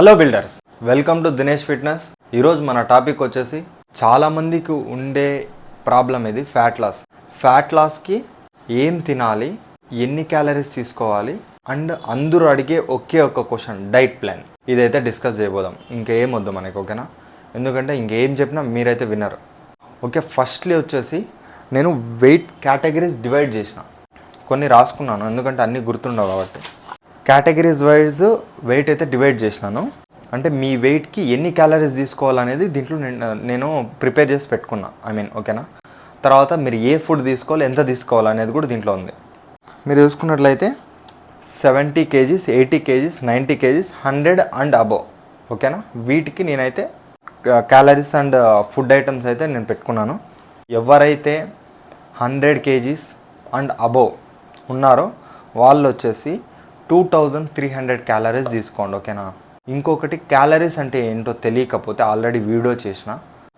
Hello builders, welcome to Dinesh fitness. ఈరోజు మన topic వచ్చేసి చాలామందికి ఉండే ప్రాబ్లం ఇది ఫ్యాట్ లాస్కి ఏం తినాలి, ఎన్ని క్యాలరీస్ తీసుకోవాలి అండ్ అందరూ అడిగే ఒకే ఒక్క క్వశ్చన్ డైట్ ప్లాన్. ఇదైతే డిస్కస్ చేయబోదాం. ఇంకేం వద్దు మనకి, ఓకేనా? ఎందుకంటే ఇంకేం చెప్పినా మీరైతే వినరు. ఓకే, ఫస్ట్లీ వచ్చేసి నేను వెయిట్ కేటగిరీస్ డివైడ్ చేసిన, కొన్ని రాసుకున్నాను ఎందుకంటే అన్నీ గుర్తుండవు కాబట్టి. కేటగిరీస్ వైజ్ వెయిట్ అయితే డివైడ్ చేసినాను. అంటే మీ వెయిట్కి ఎన్ని క్యాలరీస్ తీసుకోవాలనేది దీంట్లో నేను ప్రిపేర్ చేసి పెట్టుకున్నా. ఓకేనా? తర్వాత మీరు ఏ ఫుడ్ తీసుకోవాలి, ఎంత తీసుకోవాలనేది కూడా దీంట్లో ఉంది. మీరు చూసుకున్నట్లయితే 70 kgs, 80 kgs, 90 kgs, 100 and above. ఓకేనా? వీటికి నేనైతే క్యాలరీస్ అండ్ ఫుడ్ ఐటమ్స్ అయితే నేను పెట్టుకున్నాను. ఎవరైతే 100 kgs అండ్ అబోవ్ ఉన్నారో వాళ్ళు వచ్చేసి 2300 క్యాలరీస్ తీసుకోండి. ఓకేనా? ఇంకొకటి, క్యాలరీస్ అంటే ఏంటో తెలియకపోతే ఆల్రెడీ వీడియో చేసిన,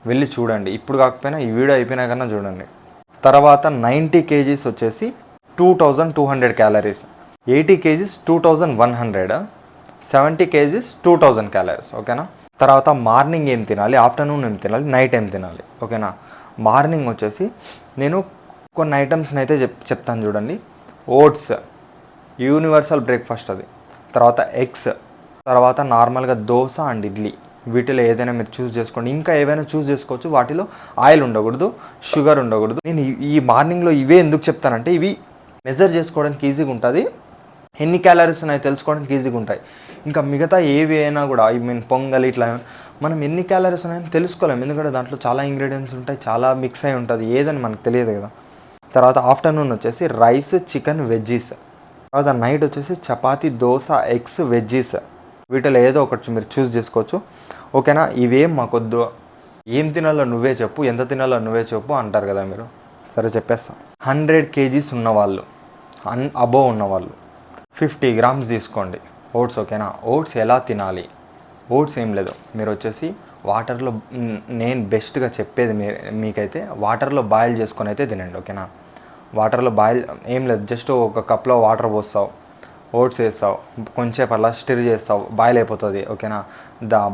వెళ్ళి చూడండి. ఇప్పుడు కాకపోయినా ఈ వీడియో అయిపోయినా కన్నా చూడండి. తర్వాత 90 kgs వచ్చేసి 2200 క్యాలరీస్, 80 kgs 2100, 70 kgs 2000 క్యాలరీస్. ఓకేనా? తర్వాత మార్నింగ్ ఏం తినాలి, ఆఫ్టర్నూన్ ఏం తినాలి, నైట్ ఏం తినాలి. ఓకేనా? మార్నింగ్ వచ్చేసి నేను కొన్ని ఐటమ్స్ని అయితే చెప్తాను చూడండి. ఓట్స్ యూనివర్సల్ బ్రేక్ఫాస్ట్ అది. తర్వాత ఎగ్స్, తర్వాత నార్మల్గా దోశ అండ్ ఇడ్లీ. వీటిలో ఏదైనా మీరు చూస్ చేసుకోండి. ఇంకా ఏవైనా చూస్ చేసుకోవచ్చు. వాటిలో ఆయిల్ ఉండకూడదు, షుగర్ ఉండకూడదు. నేను ఈ మార్నింగ్లో ఇవే ఎందుకు చెప్తానంటే ఇవి మెజర్ చేసుకోవడానికి ఈజీగా ఉంటుంది, ఎన్ని క్యాలరీస్ ఉన్నాయో తెలుసుకోవడానికి ఈజీగా ఉంటాయి. ఇంకా మిగతా ఏవి అయినా కూడా పొంగల్ ఇట్లా మనం ఎన్ని క్యాలరీస్ ఉన్నాయని తెలుసుకోలేము, ఎందుకంటే దాంట్లో చాలా ఇంగ్రీడియంట్స్ ఉంటాయి, చాలా మిక్స్ అయి ఉంటుంది, ఏదని మనకు తెలియదు కదా. తర్వాత ఆఫ్టర్నూన్ వచ్చేసి రైస్, చికెన్, వెజ్జీస్. తర్వాత నైట్ వచ్చేసి చపాతీ, దోశ, ఎగ్స్, వెజ్జీస్. వీటిలో ఏదో ఒకటి మీరు చూస్ చేసుకోవచ్చు. ఓకేనా? ఇవేం మాకొద్దు, ఏం తినాలో నువ్వే చెప్పు, ఎంత తినాలో నువ్వే చెప్పు అంటారు కదా మీరు. సరే చెప్పేస్తాం. 100 kgs ఉన్నవాళ్ళు, అబోవ్ ఉన్నవాళ్ళు 50 grams తీసుకోండి ఓట్స్. ఓకేనా? ఓట్స్ ఎలా తినాలి? ఓట్స్ ఏం లేదు, మీరు వచ్చేసి వాటర్లో, నేను బెస్ట్గా చెప్పేది మీకైతే వాటర్లో బాయిల్ చేసుకొని అయితే తినండి. ఓకేనా? వాటర్లో బాయిల్ ఏం లేదు, జస్ట్ ఒక కప్లో వాటర్ పోస్తావు, ఓట్స్ వేస్తావు, కొంచెం అలా స్టిర్ చేస్తావు, బాయిల్ అయిపోతుంది. ఓకేనా?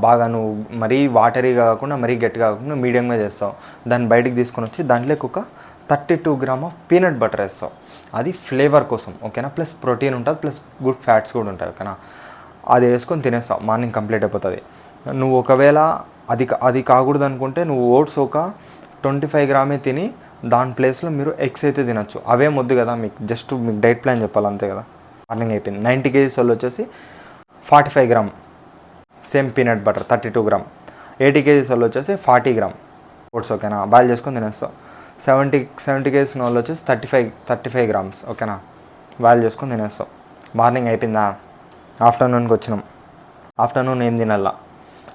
బాగా నువ్వు మరీ వాటరీగా కాకుండా మరీ గట్టిగా కాకుండా మీడియంగా చేస్తావు. దాన్ని బయటికి తీసుకొని వచ్చి దాంట్లోకి ఒక 32 grams ఆఫ్ పీనట్ బటర్ వేస్తావు. అది ఫ్లేవర్ కోసం. ఓకేనా? ప్లస్ ప్రోటీన్ ఉంటుంది, ప్లస్ గుడ్ ఫ్యాట్స్ కూడా ఉంటాయి. ఓకేనా? అది వేసుకొని తినేస్తావు, మార్నింగ్ కంప్లీట్ అయిపోతుంది. నువ్వు ఒకవేళ అది కాకూడదు అనుకుంటే నువ్వు ఓట్స్ ఒక 25 grams తిని దాని ప్లేస్లో మీరు ఎగ్స్ అయితే తినచ్చు. అవే వద్దు కదా మీకు, జస్ట్ మీకు డైట్ ప్లాన్ చెప్పాలి అంతే కదా. మార్నింగ్ అయిపోయింది. 90 kgs వాళ్ళు వచ్చేసి 45 grams same peanut butter, 32 grams. 80 kgs వాళ్ళు వచ్చేసి 40 grams ఓట్స్. ఓకేనా? బాయిల్ చేసుకొని తినేస్తాం. 70 kgs వాళ్ళు వచ్చేసి 35 grams. ఓకేనా? బాయిల్ చేసుకొని తినేస్తాం. మార్నింగ్ అయిపోయిందా? ఆఫ్టర్నూన్కి వచ్చినాం. ఆఫ్టర్నూన్ ఏం తినాలా?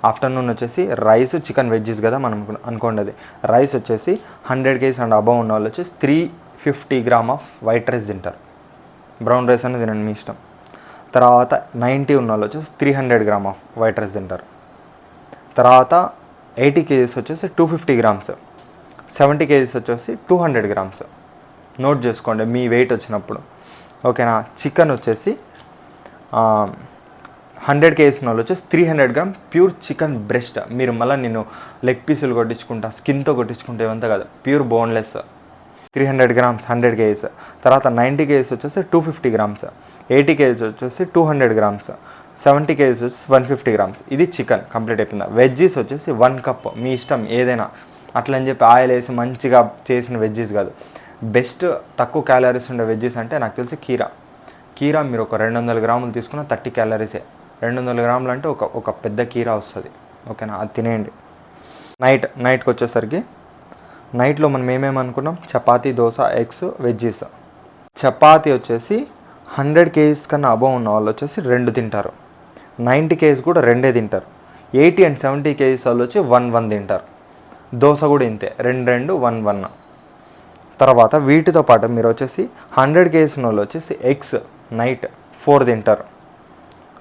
ఆఫ్టర్నూన్ వచ్చేసి రైస్, చికెన్, వెజ్జీస్ కదా మనం అనుకోండి. అది రైస్ వచ్చేసి 100 kgs అండ్ అబవ్ ఉన్న వాళ్ళు వచ్చేసి 350 grams ఆఫ్ వైట్ రైస్ తింటారు. బ్రౌన్ రైస్ అనేది తినండి మీ ఇష్టం. తర్వాత 90 ఉన్న వాళ్ళు వచ్చేసి 300 grams ఆఫ్ వైట్ రైస్ తింటారు. తర్వాత 80 kgs వచ్చేసి 250 grams, 70 kgs వచ్చేసి 200 grams. నోట్ చేసుకోండి మీ వెయిట్ వచ్చినప్పుడు. ఓకేనా? చికెన్ వచ్చేసి 100 kgs ఉన్న వాళ్ళు వచ్చేసి 300 grams ప్యూర్ చికెన్ బ్రెస్ట్. మీరు మళ్ళీ నేను లెగ్ పీసులు కొట్టించుకుంటా, స్కిన్తో కొట్టించుకుంటే ఇవంతా కదా, ప్యూర్ బోన్లెస్. 300 grams 100 kgs. తర్వాత 90 kgs వచ్చేసి 250 grams, 80 kgs వచ్చేసి 200 grams, 70 kgs వచ్చేసి 150 grams. ఇది చికెన్ కంప్లీట్ అయిపోయిందా? వెజ్జీస్ వచ్చేసి 1 cup, మీ ఇష్టం ఏదైనా. అట్లా అని చెప్పి ఆయిల్ వేసి మంచిగా చేసిన వెజ్జీస్ కాదు. బెస్ట్ తక్కువ క్యాలరీస్ ఉండే వెజ్జీస్ అంటే నాకు తెలిసి కీరా మీరు ఒక 200 grams తీసుకున్న 30 calories. 200 grams అంటే ఒక పెద్ద కీరా వస్తుంది. ఓకేనా? అది తినేయండి. నైట్కి వచ్చేసరికి నైట్లో మనం ఏమేమి అనుకున్నాం? Chapati, dosa, eggs, veggies. చపాతీ వచ్చేసి 100 kgs కన్నా అబవ్ ఉన్న వాళ్ళు వచ్చేసి 2 తింటారు. 90 kgs కూడా 2 తింటారు. 80 and 70 kgs వాళ్ళు వచ్చి 1 తింటారు. దోశ కూడా ఇంతే, 2 1 1. తర్వాత వీటితో పాటు మీరు వచ్చేసి 100 kgs ఉన్న వాళ్ళు వచ్చేసి ఎగ్స్ నైట్ 4 తింటారు.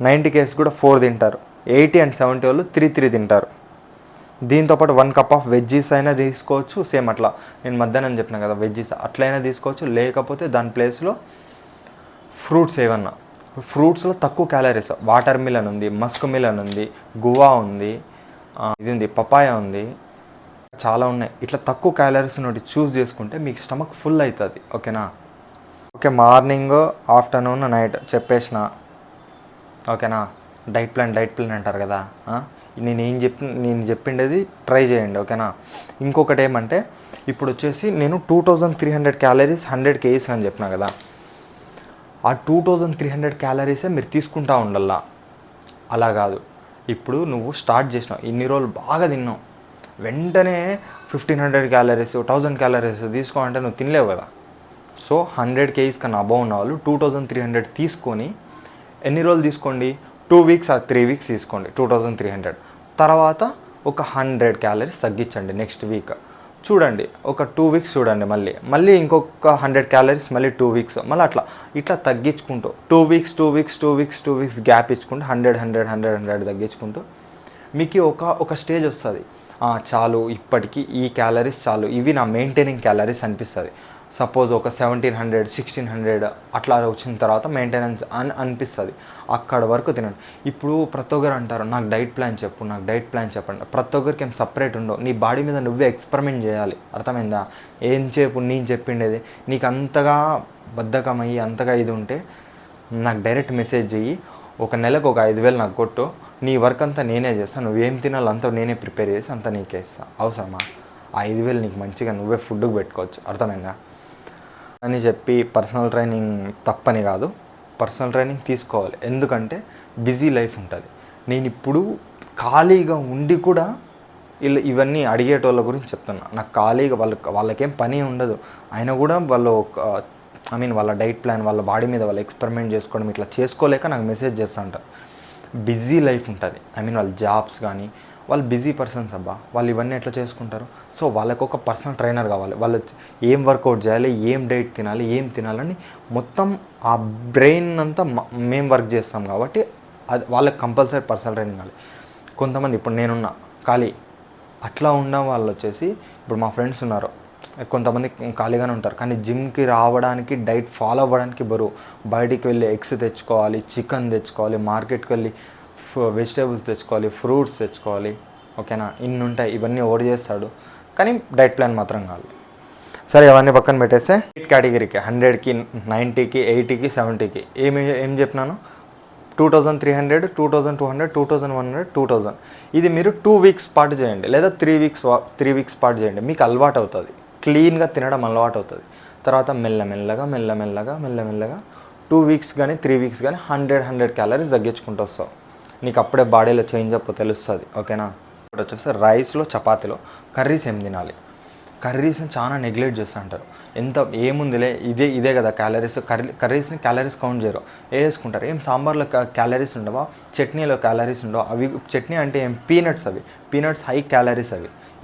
90 kgs కూడా 4 తింటారు. 80 and 70 వాళ్ళు 3 తింటారు. దీంతోపాటు 1 cup ఆఫ్ వెజ్జీస్ అయినా తీసుకోవచ్చు. సేమ్ అట్లా నేను మధ్యాహ్నం చెప్పిన కదా వెజ్జీస్, అట్లయినా తీసుకోవచ్చు. లేకపోతే దాని ప్లేస్లో ఫ్రూట్స్ ఏమన్నా, ఫ్రూట్స్లో తక్కువ క్యాలరీస్ వాటర్ మిలన్ ఉంది, మస్క్ మిలన్ ఉంది, గువా ఉంది, ఇది ఉంది, పపాయ ఉంది, చాలా ఉన్నాయి. ఇట్లా తక్కువ క్యాలరీస్ ఉన్నట్టు చూస్ చేసుకుంటే మీకు స్టమక్ ఫుల్ అవుతుంది. ఓకేనా? ఓకే, మార్నింగ్, ఆఫ్టర్నూన్, నైట్ చెప్పేసిన. ఓకేనా? డైట్ ప్లాన్ అంటారు కదా, నేను చెప్పిండేది ట్రై చేయండి. ఓకేనా? ఇంకొకటి ఏమంటే ఇప్పుడు వచ్చేసి నేను 2300 క్యాలరీస్ 100 kgs అని చెప్పిన కదా, ఆ 2300 క్యాలరీసే మీరు తీసుకుంటా ఉండాలా. అలా కాదు, ఇప్పుడు నువ్వు స్టార్ట్ చేసినావు, ఇన్ని రోజులు బాగా తిన్నావు, వెంటనే 1500 క్యాలరీస్ 1000 క్యాలరీస్ తీసుకోవాలంటే నువ్వు తినలేవు కదా. సో 100 kgs కన్నా అబౌవ్ ఉన్న వాళ్ళు 2300 తీసుకొని ఎన్ని రోజులు తీసుకోండి, 2 weeks ఆ 3 weeks తీసుకోండి 2300. తర్వాత ఒక 100 క్యాలరీస్ తగ్గించండి. నెక్స్ట్ వీక్ చూడండి, ఒక 2 weeks చూడండి, మళ్ళీ ఇంకొక 100 క్యాలరీస్, మళ్ళీ 2 weeks, మళ్ళీ ఇట్లా తగ్గించుకుంటూ 2 weeks గ్యాప్ ఇచ్చుకుంటూ 100 తగ్గించుకుంటూ మీకు ఒక స్టేజ్ వస్తుంది, చాలు ఇప్పటికీ ఈ క్యాలరీస్ చాలు, ఇవి నా మెయింటైనింగ్ క్యాలరీస్ అనిపిస్తుంది. సపోజ్ ఒక 1700 1600 అట్లా వచ్చిన తర్వాత మెయింటెనెన్స్ అనిపిస్తుంది. అక్కడ వరకు తినండి. ఇప్పుడు ప్రతి ఒక్కరు అంటారు నాకు డైట్ ప్లాన్ చెప్పండి. ప్రతి ఒక్కరికి ఏం సపరేట్ ఉండవు. నీ బాడీ మీద నువ్వే ఎక్స్పెరిమెంట్ చేయాలి. అర్థమైందా? నేను చెప్పిండేది నీకు అంతగా బద్ధకమయ్యి అంతగా ఇది ఉంటే నాకు డైరెక్ట్ మెసేజ్ చెయ్యి, ఒక నెలకు ఒక 5000 నాకు కొట్టు, నీ వర్క్ అంతా నేనే చేస్తాను, నువ్వేం తినాలో అంతా నేనే ప్రిపేర్ చేసి అంతా నీకే ఇస్తాను. అవసరమా? ఆ 5000 నీకు మంచిగా నువ్వే ఫుడ్కి పెట్టుకోవచ్చు. అర్థమైందా అని చెప్పి పర్సనల్ ట్రైనింగ్ తప్పని కాదు, పర్సనల్ ట్రైనింగ్ తీసుకోవాలి. ఎందుకంటే బిజీ లైఫ్ ఉంటుంది. నేను ఇప్పుడు ఖాళీగా ఉండి కూడా ఇవన్నీ అడిగేటోళ్ళ గురించి చెప్తున్నా. నాకు ఖాళీగా వాళ్ళకేం పని ఉండదు, అయినా కూడా వాళ్ళు వాళ్ళ డైట్ ప్లాన్, వాళ్ళ బాడీ మీద వాళ్ళు ఎక్స్పెరిమెంట్ చేసుకోవడం ఇట్లా చేసుకోలేక నాకు మెసేజ్ చేస్తూ ఉంటారు. బిజీ లైఫ్ ఉంటుంది. వాళ్ళ జాబ్స్ కానీ, వాళ్ళు బిజీ పర్సన్స్ అబ్బా, వాళ్ళు ఇవన్నీ ఎట్లా చేసుకుంటారు? సో వాళ్ళకు ఒక పర్సనల్ ట్రైనర్ కావాలి. వాళ్ళు ఏం వర్కౌట్ చేయాలి, ఏం డైట్ తినాలి, ఏం తినాలని మొత్తం ఆ బ్రెయిన్ అంతా మేము వర్క్ చేస్తాం కాబట్టి అది వాళ్ళకి కంపల్సరీ పర్సనల్ ట్రైనింగ్ కావాలి. కొంతమంది ఇప్పుడు నేనున్న ఖాళీ అట్లా ఉన్న వాళ్ళు వచ్చేసి, ఇప్పుడు మా ఫ్రెండ్స్ ఉన్నారు, కొంతమంది ఖాళీగానే ఉంటారు కానీ జిమ్కి రావడానికి, డైట్ ఫాలో అవ్వడానికి బయటికి వెళ్ళి ఎగ్స్ తెచ్చుకోవాలి, చికెన్ తెచ్చుకోవాలి, మార్కెట్కి వెళ్ళి వెజిటేబుల్స్ తెచ్చుకోవాలి, ఫ్రూట్స్ తెచ్చుకోవాలి. ఓకేనా? ఇన్ని ఉంటాయి, ఇవన్నీ ఓడి చేస్తాడు కానీ డైట్ ప్లాన్ మాత్రం కాదు. సరే, అవన్నీ పక్కన పెట్టేస్తే కేటగిరీకి 100కి 90కి 80కి 70కి ఏం చెప్పినాను, 2300 2200 2100 2000. ఇది మీరు 2 weeks పాటు చేయండి, లేదా 3 weeks పాటు చేయండి. మీకు అలవాటు అవుతుంది, క్లీన్గా తినడం అలవాటు అవుతుంది. తర్వాత మెల్లమెల్లగా 2 weeks కానీ 3 weeks కానీ 100 క్యాలరీస్ తగ్గించుకుంటూ వస్తావు. నీకు అప్పుడే బాడీలో చేంజ్ అప్ తెలుస్తుంది. ఓకేనా? ఇప్పుడు వచ్చేసి రైస్లో, చపాతీలో కర్రీస్ ఏం తినాలి, కర్రీస్ని చాలా నెగ్లెక్ట్ చేస్తూ అంటారు. ఏముందిలే ఇదే కదా క్యాలరీస్, కర్రీస్ని క్యాలరీస్ కౌంట్ చేయరు, వేసుకుంటారు. ఏం సాంబార్లో క్యాలరీస్ ఉండవా, చట్నీలో క్యాలరీస్ ఉండవా? అవి చట్నీ అంటే ఏం పీనట్స్, పీనట్స్ హై క్యాలరీస్.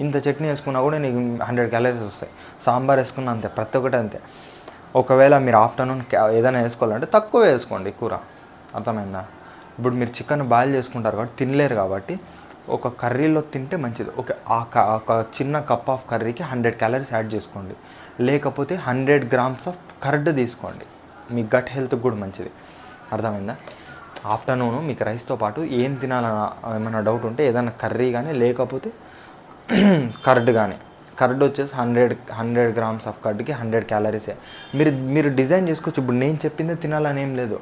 ఇంత చట్నీ వేసుకున్నా కూడా నీకు 100 క్యాలరీస్ వస్తాయి. సాంబార్ వేసుకున్నా అంతే, ప్రతి ఒక్కటి అంతే. ఒకవేళ మీరు ఆఫ్టర్నూన్ ఏదైనా వేసుకోవాలంటే తక్కువ వేసుకోండి కూర. అర్థమైందా? ఇప్పుడు మీరు చికెన్ బాయిల్ చేసుకుంటారు కాబట్టి తినలేరు, కాబట్టి ఒక కర్రీలో తింటే మంచిది. ఒక చిన్న కప్ ఆఫ్ కర్రీకి 100 క్యాలరీస్ యాడ్ చేసుకోండి, లేకపోతే 100 grams ఆఫ్ కర్డ్ తీసుకోండి. మీ గట్ హెల్త్కి కూడా మంచిది. అర్థమైందా? ఆఫ్టర్నూను మీకు రైస్తో పాటు ఏం తినాలన్న ఏమైనా డౌట్ ఉంటే ఏదైనా కర్రీ కానీ, లేకపోతే కర్డ్ వచ్చేసి 100 grams ఆఫ్ కర్డ్కి 100 క్యాలరీసే. మీరు డిజైన్ చేసుకోవచ్చు. ఇప్పుడు నేను చెప్పిందే తినాలని ఏం లేదు,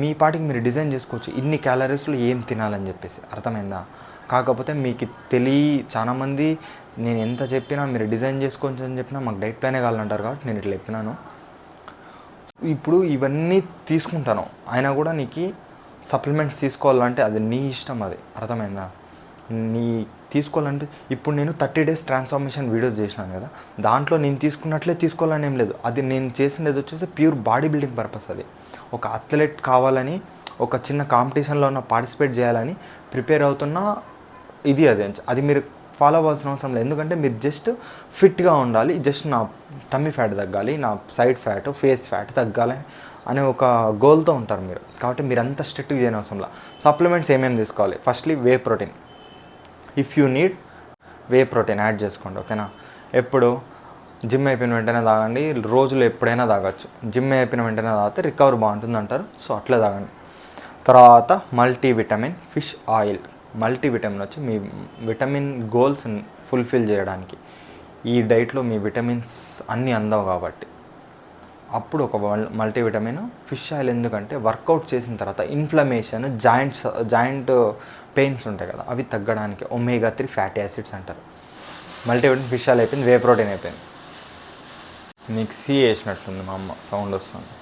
మీ పాటికి మీరు డిజైన్ చేసుకోవచ్చు ఇన్ని క్యాలరీస్లో ఏం తినాలని చెప్పేసి. అర్థమైందా? కాకపోతే మీకు చాలామంది నేను ఎంత చెప్పినా మీరు డిజైన్ చేసుకోవచ్చు అని చెప్పినా మాకు డైట్ ప్లానే కావాలంటారు, కాబట్టి నేను ఇట్లా చెప్పినాను. ఇప్పుడు ఇవన్నీ తీసుకుంటాను, అయినా కూడా నీకు సప్లిమెంట్స్ తీసుకోవాలంటే అది నీ ఇష్టం. అది అర్థమైందా? నీ తీసుకోవాలంటే ఇప్పుడు నేను 30 days ట్రాన్స్ఫర్మేషన్ వీడియోస్ చేసినాను కదా, దాంట్లో నేను తీసుకున్నట్లే తీసుకోవాలని ఏం లేదు. అది నేను చేసినది వచ్చేసి ప్యూర్ బాడీ బిల్డింగ్ పర్పస్. అది ఒక అథ్లెట్ కావాలని, ఒక చిన్న కాంపిటీషన్లో పార్టిసిపేట్ చేయాలని ప్రిపేర్ అవుతున్న అది మీరు ఫాలో అవ్వాల్సిన అవసరం లేదు. ఎందుకంటే మీరు జస్ట్ ఫిట్గా ఉండాలి, జస్ట్ నా టమ్మీ ఫ్యాట్ తగ్గాలి, నా సైడ్ ఫ్యాట్, ఫేస్ ఫ్యాట్ తగ్గాలి అనే ఒక గోల్తో ఉంటారు మీరు. కాబట్టి మీరు అంత స్ట్రిక్ట్గా చేయని అవసరం లేదు. సప్లిమెంట్స్ ఏమేమి తీసుకోవాలి? Firstly whey protein. If you need whey protein add చేసుకోండి. ఓకేనా? ఎప్పుడు జిమ్ అయిపోయిన వెంటనే తాగండి, రోజులు ఎప్పుడైనా తాగొచ్చు. జిమ్ అయిపోయిన వెంటనే తాగితే రికవర్ బాగుంటుంది అంటారు, సో అట్లే తాగండి. తర్వాత మల్టీవిటమిన్ ఫిష్ ఆయిల్. మల్టీవిటమిన్ వచ్చి మీ విటమిన్ గోల్స్ ఫుల్ఫిల్ చేయడానికి. ఈ డైట్లో మీ విటమిన్స్ అన్నీ అందవు కాబట్టి అప్పుడు ఒక మల్టీవిటమిన్ ఫిష్ ఆయిల్. ఎందుకంటే వర్కౌట్ చేసిన తర్వాత ఇన్ఫ్లమేషన్, జాయింట్ పెయిన్స్ ఉంటాయి కదా, అవి తగ్గడానికి ఒమేగా 3 ఫ్యాటీ యాసిడ్స్ అంటారు. మల్టీవిటమిన్ ఫిష్ ఆయిల్ అయిపోయింది, వే ప్రోటీన్ అయిపోయింది. మిక్సీ వేసినట్లుంది మా అమ్మ, సౌండ్ వస్తుంది,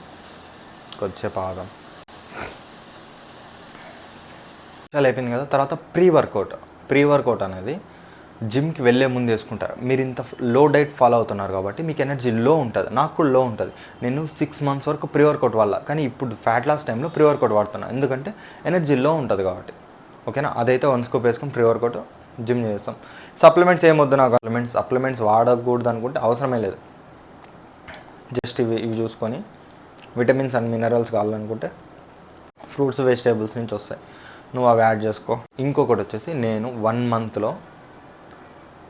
కొద్దిసేపు ఆగం. ఫిష్ ఆయిల్ అయిపోయింది కదా. తర్వాత ప్రీ వర్కౌట్ అనేది జిమ్కి వెళ్ళే ముందు వేసుకుంటారు. మీరు ఇంత లో డైట్ ఫాలో అవుతున్నారు కాబట్టి మీకు ఎనర్జీ లో ఉంటుంది, నాకు కూడా లో ఉంటుంది. నేను 6 months వరకు ప్రీ వర్కౌట్ వల్ల, కానీ ఇప్పుడు ఫ్యాట్ లాస్ టైంలో ప్రీ వర్కౌట్ వాడుతున్నాను, ఎందుకంటే ఎనర్జీ లో ఉంటుంది కాబట్టి. ఓకేనా, అదైతే 1 scoop వేసుకుని ప్రీ వర్కౌట్ జిమ్ చేస్తాం. సప్లిమెంట్స్ ఏమొద్దు నాకు, సప్లిమెంట్స్ వాడకూడదు అనుకుంటే అవసరమే లేదు. జస్ట్ ఇవి చూసుకొని విటమిన్స్ అండ్ మినరల్స్ కావాలనుకుంటే ఫ్రూట్స్, వెజిటేబుల్స్ నుంచి వస్తాయి, నువ్వు అవి యాడ్ చేసుకో. ఇంకొకటి వచ్చేసి నేను 1 monthలో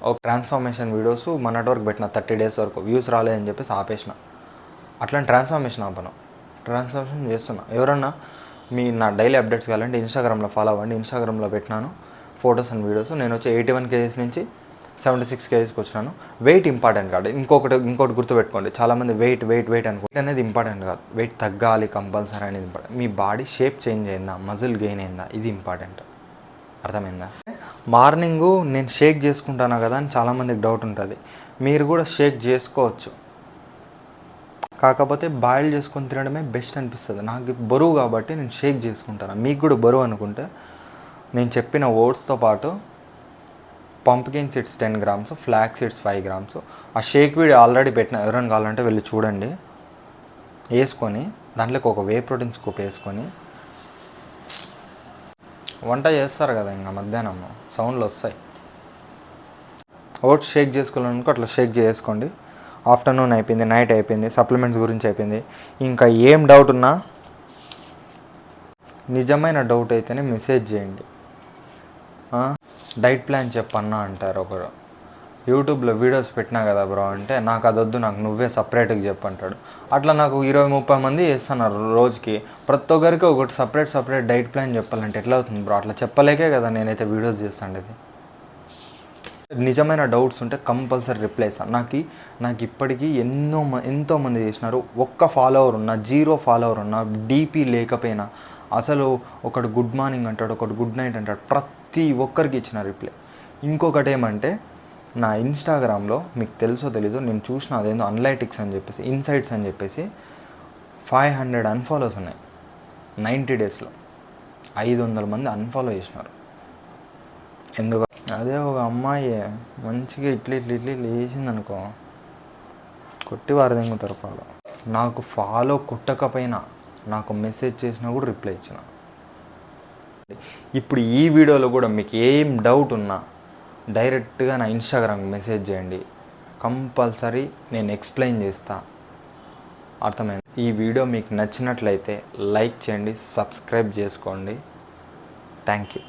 ఒక ట్రాన్స్ఫార్మేషన్ వీడియోస్ మొన్నటి వరకు పెట్టిన 30 days వరకు వ్యూస్ రాలేదని చెప్పేసి ఆపేసిన. అట్లాంటి ట్రాన్స్ఫార్మేషన్ ఆపను, ట్రాన్స్ఫార్మేషన్ చేస్తున్నా. ఎవరన్నా నా డైలీ అప్డేట్స్ కావాలంటే ఇన్స్టాగ్రామ్లో ఫాలో అవ్వండి. ఇన్స్టాగ్రామ్లో పెట్టినాను ఫొటోస్ అండ్ వీడియోస్. నేను వచ్చి 81 kgs నుంచి 76 kgsకి వచ్చినాను. వెయిట్ ఇంపార్టెంట్ కాదు. ఇంకోటి గుర్తుపెట్టుకోండి, చాలామంది వెయిట్ అనుకుంటే అనేది ఇంపార్టెంట్ కాదు. వెయిట్ తగ్గాలి కంపల్సరీ అనేది ఇంపార్టెంట్. మీ బాడీ షేప్ చేంజ్ అయిందా, మజిల్ గెయిన్ అయిందా, ఇది ఇంపార్టెంట్. అర్థమైందా? మార్నింగు నేను షేక్ చేసుకుంటాను కదా అని చాలామందికి డౌట్ ఉంటుంది. మీరు కూడా షేక్ చేసుకోవచ్చు, కాకపోతే బాయిల్ చేసుకొని తినడమే బెస్ట్ అనిపిస్తుంది. నాకు బరువు కాబట్టి నేను షేక్ చేసుకుంటాను. మీకు కూడా బరువు అనుకుంటే నేను చెప్పిన ఓట్స్తో పాటు pumpkin seeds 10 grams, flax seeds 5 grams. ఆ షేక్ వీడియో ఆల్రెడీ పెట్టిన, ఎవరైనా కావాలంటే వెళ్ళి చూడండి. వేసుకొని దాంట్లోకి ఒక వే ప్రోటీన్ స్కూప్ వేసుకొని వంట చేస్తారు కదా, ఇంకా మధ్యాహ్నం సౌండ్లు వస్తాయి. ఓట్స్ షేక్ చేసుకోవాలనుకో అట్లా షేక్ చేసుకోండి. ఆఫ్టర్నూన్ అయిపోయింది, నైట్ అయిపోయింది, సప్లిమెంట్స్ గురించి అయిపోయింది. ఇంకా ఏం డౌట్ ఉన్నా, నిజమైన డౌట్ అయితేనే మెసేజ్ చేయండి. డైట్ ప్లాన్ చెప్పన్నా అంటారు ఒకరు. యూట్యూబ్లో వీడియోస్ పెట్టినా కదా బ్రో అంటే, నాకు అదొద్దు, నాకు నువ్వే సపరేట్గా చెప్పంటాడు. అట్లా నాకు 20-30 మంది చేస్తున్నారు రోజుకి. ప్రతి ఒక్కరికి ఒకటి సపరేట్ డైట్ ప్లాన్ చెప్పాలంటే ఎట్లా అవుతుంది బ్రో? అట్లా చెప్పలేకే కదా నేనైతే వీడియోస్ చేస్తాండేది. నిజమైన డౌట్స్ ఉంటే కంపల్సరీ రిప్లై ఇస్తాను. నాకు ఇప్పటికీ ఎంతోమంది చేసినారు. ఒక్క ఫాలోవర్ ఉన్నా, 0 follower ఉన్నా, డీపీ లేకపోయినా, అసలు ఒకడు గుడ్ మార్నింగ్ అంటాడు, ఒకడు గుడ్ నైట్ అంటాడు, ప్రతి ఒక్కరికి ఇచ్చిన రిప్లై. ఇంకొకటి ఏమంటే, నా ఇన్స్టాగ్రామ్లో మీకు తెలుసో తెలీదో నేను చూసిన, అదేందో అనలైటిక్స్ అని చెప్పేసి, ఇన్సైట్స్ అని చెప్పేసి 500 unfollows ఉన్నాయి 90 daysలో. 500 మంది అన్ఫాలో చేసినారు. ఎందుకు? అదే ఒక అమ్మాయి మంచిగా ఇట్లా లేచింది అనుకో, కొట్టి వారు తెంగుతారు ఫాలో. నాకు ఫాలో కొట్టకపోయినా, నాకు మెసేజ్ చేసినా కూడా రిప్లై ఇచ్చిన. ఇప్పుడు ఈ వీడియోలో కూడా మీకు ఏం డౌట్ ఉన్నా డైరెక్ట్గా నా ఇన్స్టాగ్రామ్కి మెసేజ్ చేయండి, కంపల్సరీ నేను ఎక్స్ప్లెయిన్ చేస్తా. అర్థమైంది? ఈ వీడియో మీకు నచ్చినట్లయితే లైక్ చేయండి, సబ్స్క్రైబ్ చేసుకోండి. Thank you.